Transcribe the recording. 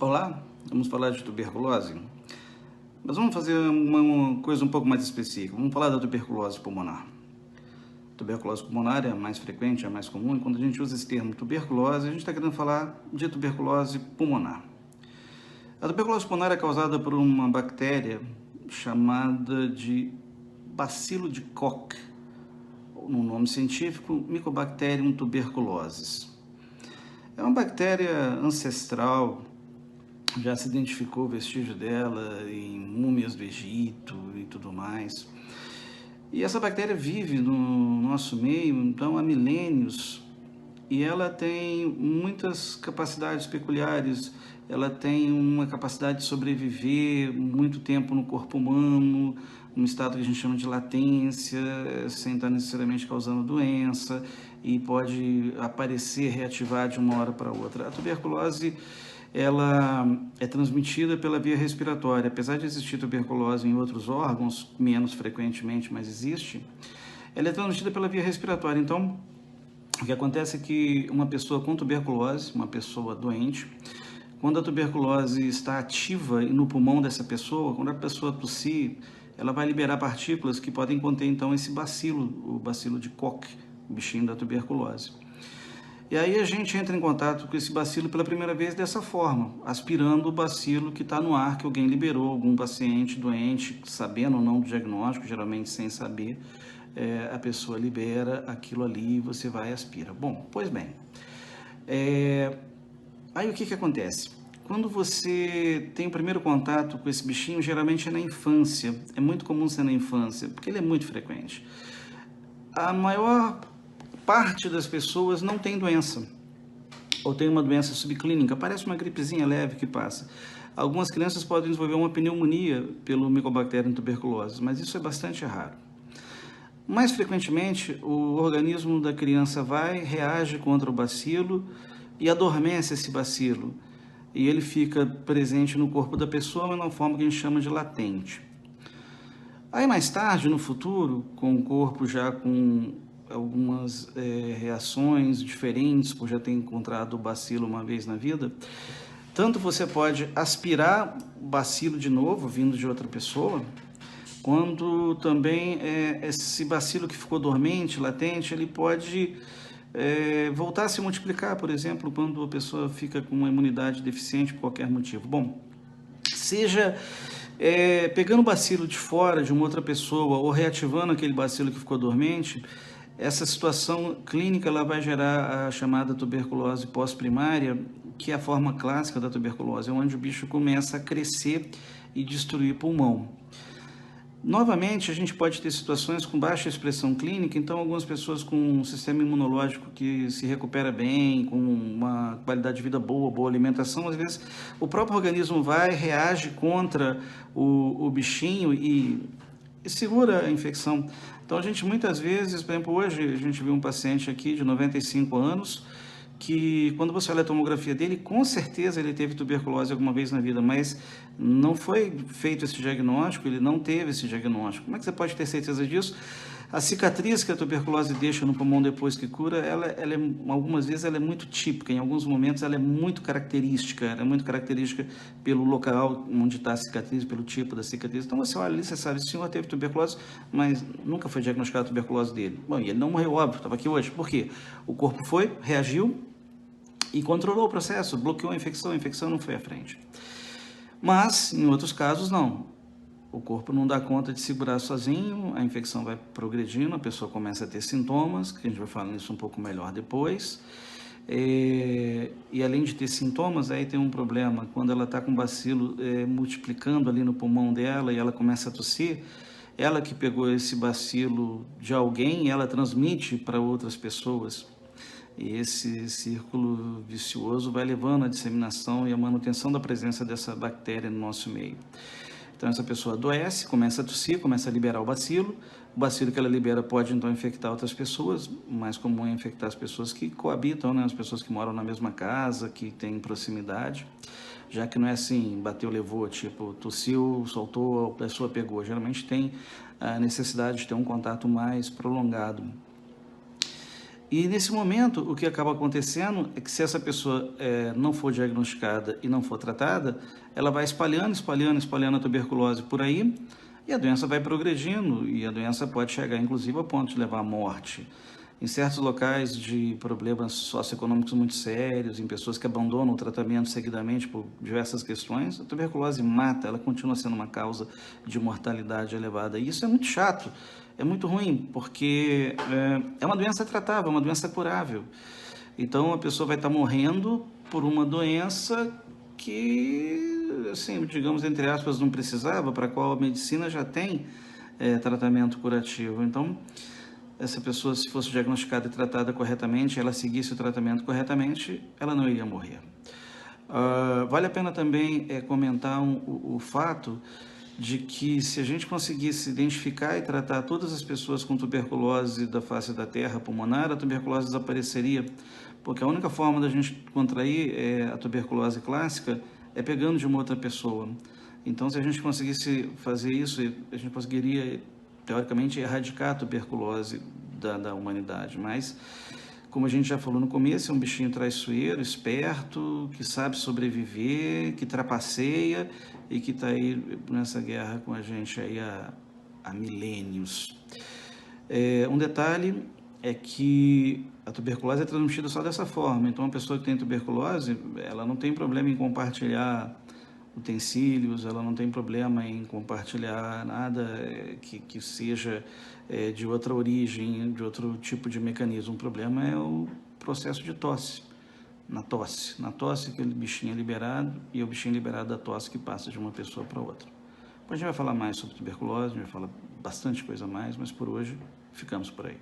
Olá, vamos falar de tuberculose, mas vamos fazer uma coisa um pouco mais específica. Vamos falar da tuberculose pulmonar. Tuberculose pulmonar é a mais frequente, é a mais comum, e quando a gente usa esse termo tuberculose, a gente está querendo falar de tuberculose pulmonar. A tuberculose pulmonar é causada por uma bactéria chamada de bacilo de Koch, no nome científico, Mycobacterium tuberculosis. É uma bactéria ancestral. Já se identificou o vestígio dela em múmias do Egito e tudo mais. E essa bactéria vive no nosso meio, então, há milênios, e ela tem muitas capacidades peculiares. Ela tem uma capacidade de sobreviver muito tempo no corpo humano, num estado que a gente chama de latência, sem estar necessariamente causando doença, e pode aparecer, reativar de uma hora para outra. A tuberculose, ela é transmitida pela via respiratória. Apesar de existir tuberculose em outros órgãos, menos frequentemente, mas existe, ela é transmitida pela via respiratória. Então, o que acontece é que uma pessoa com tuberculose, uma pessoa doente, quando a tuberculose está ativa no pulmão dessa pessoa, quando a pessoa tossir, ela vai liberar partículas que podem conter, então, esse bacilo, o bacilo de Koch, o bichinho da tuberculose. E aí a gente entra em contato com esse bacilo pela primeira vez dessa forma, aspirando o bacilo que está no ar, que alguém liberou, algum paciente doente, sabendo ou não do diagnóstico, geralmente sem saber, a pessoa libera aquilo ali e você vai e aspira. Bom, pois bem, aí o que acontece? Quando você tem o primeiro contato com esse bichinho, geralmente é na infância, é muito comum ser na infância, porque ele é muito frequente. A maior parte das pessoas não tem doença, ou tem uma doença subclínica, parece uma gripezinha leve que passa. Algumas crianças podem desenvolver uma pneumonia pelo Mycobacterium tuberculose, mas isso é bastante raro. Mais frequentemente, o organismo da criança reage contra o bacilo e adormece esse bacilo, e ele fica presente no corpo da pessoa, mas de uma forma que a gente chama de latente. Aí mais tarde, no futuro, com o corpo já com algumas reações diferentes, por já ter encontrado o bacilo uma vez na vida, tanto você pode aspirar o bacilo de novo, vindo de outra pessoa, quanto também esse bacilo que ficou dormente, latente, ele pode voltar a se multiplicar, por exemplo, quando a pessoa fica com uma imunidade deficiente por qualquer motivo. Bom, seja pegando o bacilo de fora de uma outra pessoa ou reativando aquele bacilo que ficou dormente, essa situação clínica ela vai gerar a chamada tuberculose pós-primária, que é a forma clássica da tuberculose, onde o bicho começa a crescer e destruir pulmão. Novamente, a gente pode ter situações com baixa expressão clínica, então algumas pessoas com um sistema imunológico que se recupera bem, com uma qualidade de vida boa, boa alimentação, às vezes o próprio organismo reage contra o bichinho e segura a infecção. Então a gente muitas vezes, por exemplo, hoje a gente viu um paciente aqui de 95 anos, que quando você olha a tomografia dele, com certeza ele teve tuberculose alguma vez na vida, mas não foi feito esse diagnóstico, ele não teve esse diagnóstico. Como é que você pode ter certeza disso? A cicatriz que a tuberculose deixa no pulmão depois que cura, algumas vezes ela é muito típica, em alguns momentos ela é muito característica, pelo local onde está a cicatriz, pelo tipo da cicatriz. Então você olha ali, você sabe, o senhor teve tuberculose, mas nunca foi diagnosticada a tuberculose dele. Bom, e ele não morreu, óbvio, estava aqui hoje. Por quê? O corpo reagiu e controlou o processo, bloqueou a infecção não foi à frente. Mas, em outros casos, não. O corpo não dá conta de segurar sozinho, a infecção vai progredindo, a pessoa começa a ter sintomas, que a gente vai falar nisso um pouco melhor depois. E além de ter sintomas, aí tem um problema, quando ela está com o bacilo multiplicando ali no pulmão dela e ela começa a tossir, ela que pegou esse bacilo de alguém, ela transmite para outras pessoas. E esse círculo vicioso vai levando à disseminação e à manutenção da presença dessa bactéria no nosso meio. Então essa pessoa adoece, começa a tossir, começa a liberar o bacilo que ela libera pode então infectar outras pessoas, mais comum é infectar as pessoas que coabitam, né? As pessoas que moram na mesma casa, que têm proximidade, já que não é assim, bateu, levou, tipo, tossiu, soltou, a pessoa pegou, geralmente tem a necessidade de ter um contato mais prolongado. E nesse momento, o que acaba acontecendo é que se essa pessoa não for diagnosticada e não for tratada, ela vai espalhando a tuberculose por aí, e a doença vai progredindo, e a doença pode chegar, inclusive, ao ponto de levar à morte. Em certos locais de problemas socioeconômicos muito sérios, em pessoas que abandonam o tratamento seguidamente por diversas questões, a tuberculose mata, ela continua sendo uma causa de mortalidade elevada. E isso é muito chato, é muito ruim, porque é uma doença tratável, é uma doença curável. Então a pessoa vai estar morrendo por uma doença que, assim, digamos, entre aspas, não precisava, para a qual a medicina já tem tratamento curativo. Então, essa pessoa, se fosse diagnosticada e tratada corretamente, ela seguisse o tratamento corretamente, ela não iria morrer. Vale a pena também comentar o fato de que se a gente conseguisse identificar e tratar todas as pessoas com tuberculose da face da terra pulmonar, a tuberculose desapareceria, porque a única forma da gente contrair a tuberculose clássica é pegando de uma outra pessoa. Então, se a gente conseguisse fazer isso, a gente conseguiria, teoricamente, erradicar a tuberculose da humanidade. Mas, como a gente já falou no começo, é um bichinho traiçoeiro, esperto, que sabe sobreviver, que trapaceia e que está aí nessa guerra com a gente aí há milênios. Um detalhe é que a tuberculose é transmitida só dessa forma. Então, a pessoa que tem tuberculose, ela não tem problema em compartilhar utensílios, ela não tem problema em compartilhar nada que seja de outra origem, de outro tipo de mecanismo. O problema é o processo de tosse. Na tosse aquele bichinho é liberado, e é o bichinho liberado da tosse que passa de uma pessoa para outra. Depois a gente vai falar mais sobre tuberculose, a gente vai falar bastante coisa mais, mas por hoje ficamos por aí.